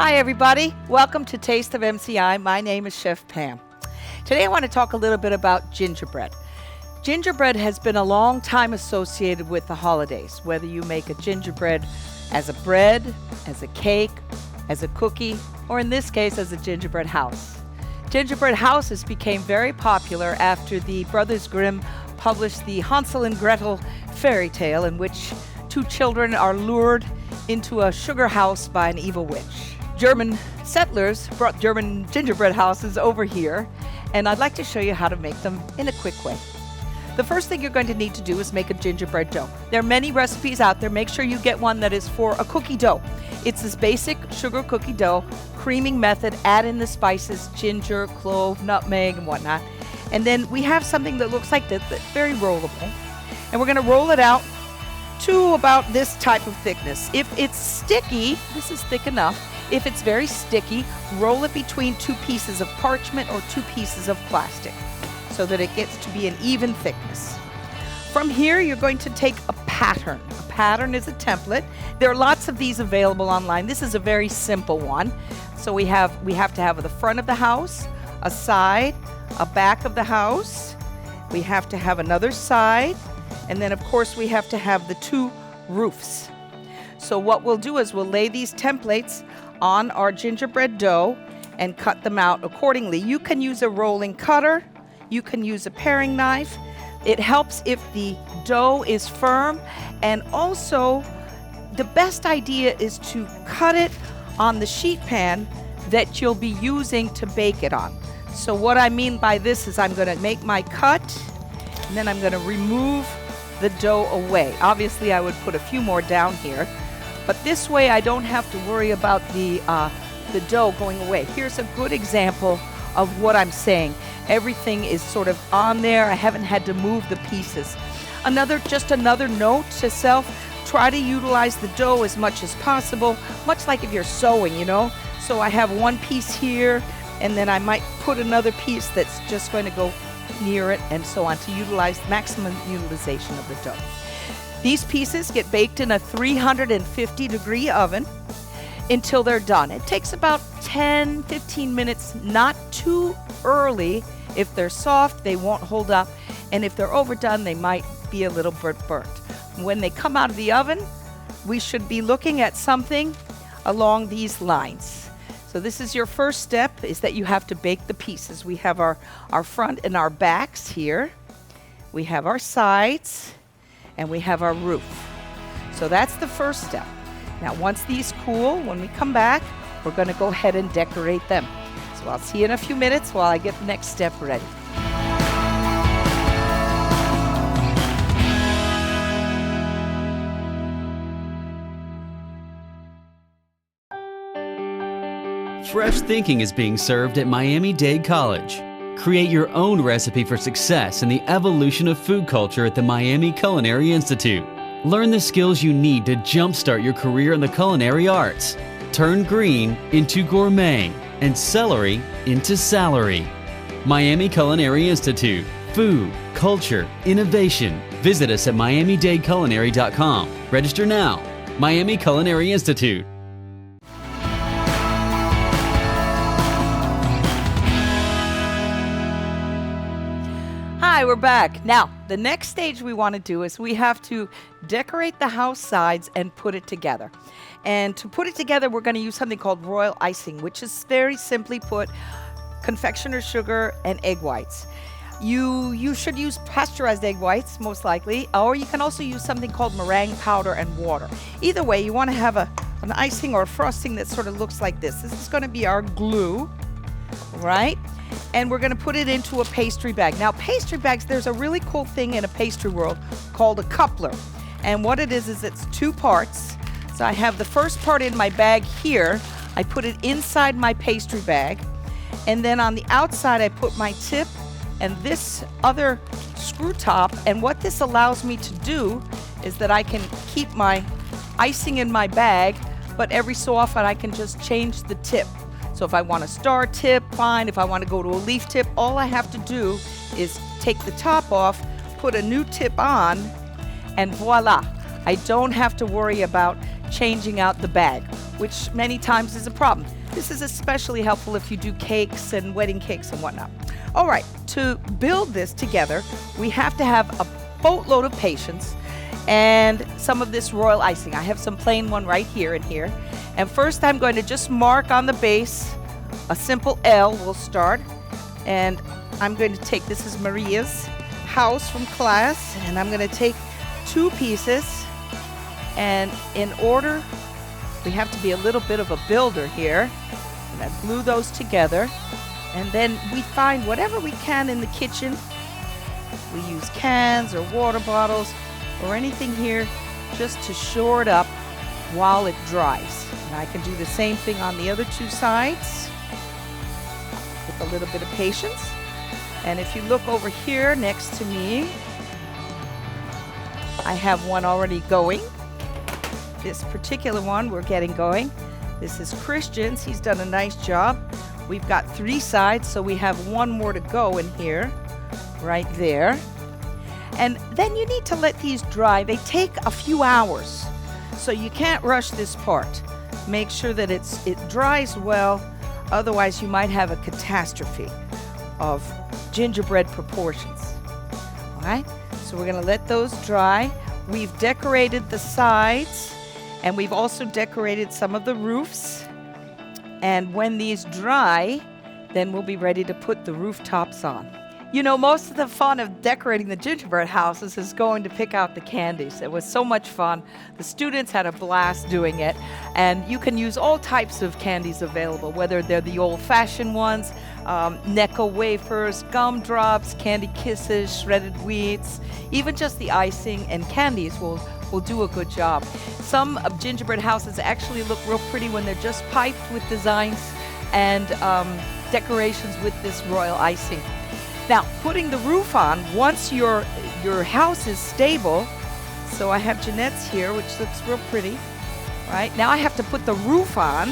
Hi everybody, welcome to Taste of MCI. My name is Chef Pam. Today I want to talk a little bit about gingerbread. Gingerbread has been a long time associated with the holidays, whether you make a gingerbread as a bread, as a cake, as a cookie, or in this case as a gingerbread house. Gingerbread houses became very popular after the Brothers Grimm published the Hansel and Gretel fairy tale in which two children are lured into a sugar house by an evil witch. German settlers brought German gingerbread houses over here, and I'd like to show you how to make them in a quick way. The first thing you're going to need to do is make a gingerbread dough. There are many recipes out there. Make sure you get one that is for a cookie dough. It's this basic sugar cookie dough, creaming method, add in the spices, ginger, clove, nutmeg, and whatnot. And then we have something that looks like this, that's very rollable. And we're gonna roll it out to about this type of thickness. If it's sticky, this is thick enough. If it's very sticky, roll it between two pieces of parchment or two pieces of plastic so that it gets to be an even thickness. From here, you're going to take a pattern. A pattern is a template. There are lots of these available online. This is a very simple one. So we have to have the front of the house, a side, a back of the house. We have to have another side. And then, of course, we have to have the two roofs. So what we'll do is we'll lay these templates on our gingerbread dough and cut them out accordingly. You can use a rolling cutter. You can use a paring knife. It helps if the dough is firm. And also, the best idea is to cut it on the sheet pan that you'll be using to bake it on. So what I mean by this is I'm going to make my cut, and then I'm going to remove the dough away. Obviously, I would put a few more down here, but this way I don't have to worry about the dough going away. Here's a good example of what I'm saying. Everything is sort of on there. I haven't had to move the pieces. Just another note to self, try to utilize the dough as much as possible, much like if you're sewing, you know. So I have one piece here, and then I might put another piece that's just going to go near it, and so on, to utilize maximum utilization of the dough. These pieces get baked in a 350-degree oven until they're done. It takes about 10-15 minutes, not too early. If they're soft, they won't hold up, and if they're overdone, they might be a little bit burnt. When they come out of the oven, we should be looking at something along these lines. So this is your first step, is that you have to bake the pieces. We have our front and our backs here. We have our sides, and we have our roof. So that's the first step. Now once these cool, when we come back, we're going to go ahead and decorate them. So I'll see you in a few minutes while I get the next step ready. Fresh thinking is being served at Miami-Dade College. Create your own recipe for success in the evolution of food culture at the Miami Culinary Institute. Learn the skills you need to jumpstart your career in the culinary arts. Turn green into gourmet and celery into salary. Miami Culinary Institute. Food, culture, innovation. Visit us at miamidadeculinary.com. Register now. Miami Culinary Institute. Hi, we're back. Now, the next stage we want to do is we have to decorate the house sides and put it together. And to put it together, we're going to use something called royal icing, which is very simply put confectioner's sugar and egg whites. You should use pasteurized egg whites, most likely, or you can also use something called meringue powder and water. Either way, you want to have an icing or a frosting that sort of looks like this. This is going to be our glue, right? And we're going to put it into a pastry bag. Now, pastry bags, there's a really cool thing in a pastry world called a coupler. And what it is it's two parts. So I have the first part in my bag here. I put it inside my pastry bag. And then on the outside, I put my tip and this other screw top. And what this allows me to do is that I can keep my icing in my bag, but every so often I can just change the tip. So if I want a star tip, fine. If I want to go to a leaf tip, all I have to do is take the top off, put a new tip on, and voila. I don't have to worry about changing out the bag, which many times is a problem. This is especially helpful if you do cakes and wedding cakes and whatnot. All right, to build this together, we have to have a boatload of patience and some of this royal icing. I have some plain one right here and here. And first I'm going to just mark on the base a simple L. We'll start. And I'm going to take, this is Maria's house from class, and I'm going to take 2 pieces. And in order, we have to be a little bit of a builder here. And I glue those together. And then we find whatever we can in the kitchen. We use cans or water bottles or anything here just to shore it up while it dries. And I can do the same thing on the other 2 sides with a little bit of patience. And if you look over here next to me, I have one already going. This particular one we're getting going. This is Christian's. He's done a nice job. We've got 3 sides, so we have 1 more to go in here, right there. And then you need to let these dry. They take a few hours, so you can't rush this part. Make sure that it dries well, otherwise you might have a catastrophe of gingerbread proportions. All right, so we're gonna let those dry. We've decorated the sides, and we've also decorated some of the roofs. And when these dry, then we'll be ready to put the rooftops on. You know, most of the fun of decorating the gingerbread houses is going to pick out the candies. It was so much fun. The students had a blast doing it. And you can use all types of candies available, whether they're the old-fashioned ones, Necco wafers, gumdrops, candy kisses, shredded wheats, even just the icing and candies will do a good job. Some gingerbread houses actually look real pretty when they're just piped with designs and decorations with this royal icing. Now, putting the roof on, once your house is stable, so I have Jeanette's here, which looks real pretty, right? Now I have to put the roof on,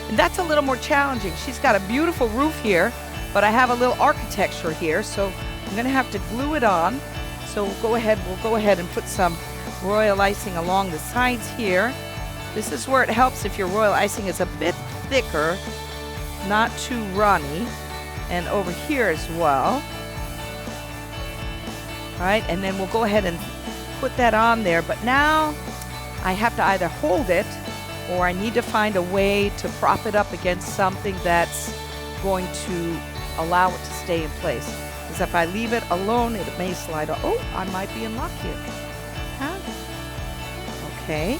and that's a little more challenging. She's got a beautiful roof here, but I have a little architecture here, so I'm gonna have to glue it on. So we'll go ahead and put some royal icing along the sides here. This is where it helps if your royal icing is a bit thicker, not too runny. And over here as well. All right, and then we'll go ahead and put that on there. But now I have to either hold it or I need to find a way to prop it up against something that's going to allow it to stay in place. Because if I leave it alone, it may slide off. Oh, I might be in luck here. Huh? Okay,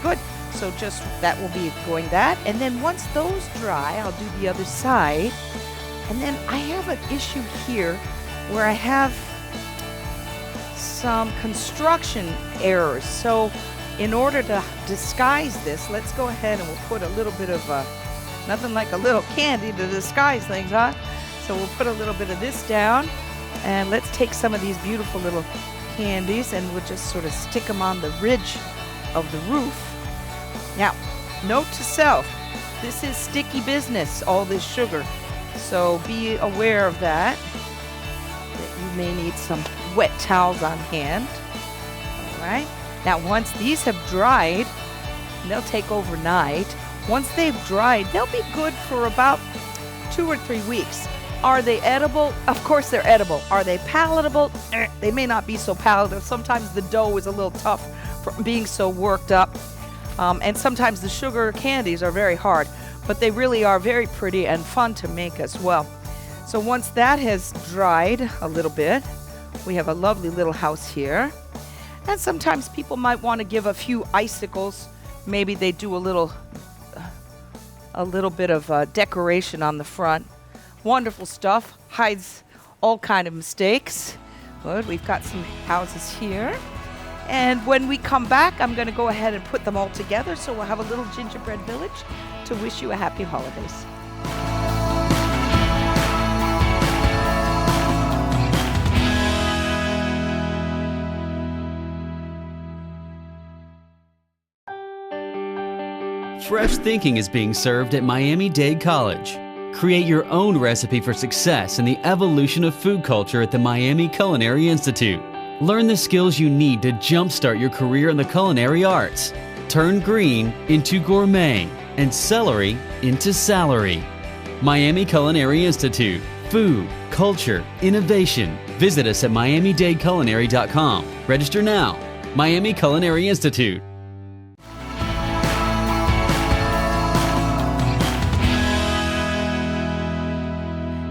good. So just that will be going that. And then once those dry, I'll do the other side. And then I have an issue here where I have some construction errors. So in order to disguise this, let's go ahead and we'll put a little bit of, nothing like a little candy to disguise things, huh? So we'll put a little bit of this down, and let's take some of these beautiful little candies and we'll just sort of stick them on the ridge of the roof. Now, note to self, this is sticky business, all this sugar. So be aware of that you may need some wet towels on hand. All right. Now, once these have dried, they'll take overnight. Once they've dried, they'll be good for about 2 or 3 weeks. Are they edible? Of course they're edible. Are they palatable? They may not be so palatable. Sometimes the dough is a little tough from being so worked up. And sometimes the sugar candies are very hard. But they really are very pretty and fun to make as well. So once that has dried a little bit, we have a lovely little house here. And sometimes people might want to give a few icicles. Maybe they do a little bit of decoration on the front. Wonderful stuff, hides all kind of mistakes. Good, we've got some houses here. And when we come back, I'm going to go ahead and put them all together, so we'll have a little gingerbread village to wish you a happy holidays. Fresh thinking is being served at Miami-Dade College. Create your own recipe for success in the evolution of food culture at the Miami Culinary Institute. Learn the skills you need to jumpstart your career in the culinary arts. Turn green into gourmet and celery into salary. Miami Culinary Institute. Food, culture, innovation. Visit us at miamidadeculinary.com. Register now. Miami Culinary Institute.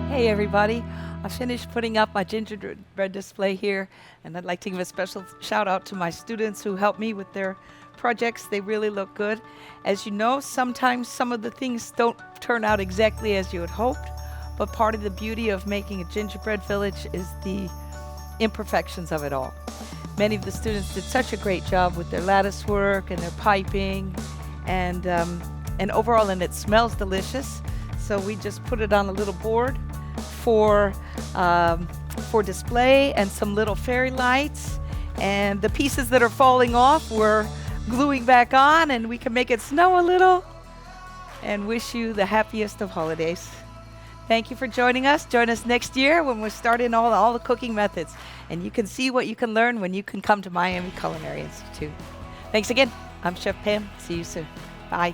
Hey everybody, I finished putting up my gingerbread display here, and I'd like to give a special shout out to my students who helped me with their projects. They really look good. As you know, sometimes some of the things don't turn out exactly as you had hoped, but part of the beauty of making a gingerbread village is the imperfections of it all. Many of the students did such a great job with their lattice work and their piping, and overall, and it smells delicious. So we just put it on a little board for display, and some little fairy lights, and the pieces that are falling off we're gluing back on, and we can make it snow a little, and wish you the happiest of holidays. Thank you for joining us. Join us next year when we're starting all the cooking methods, and you can see what you can learn when you can come to Miami Culinary Institute. Thanks again. I'm Chef Pam. See you soon. Bye.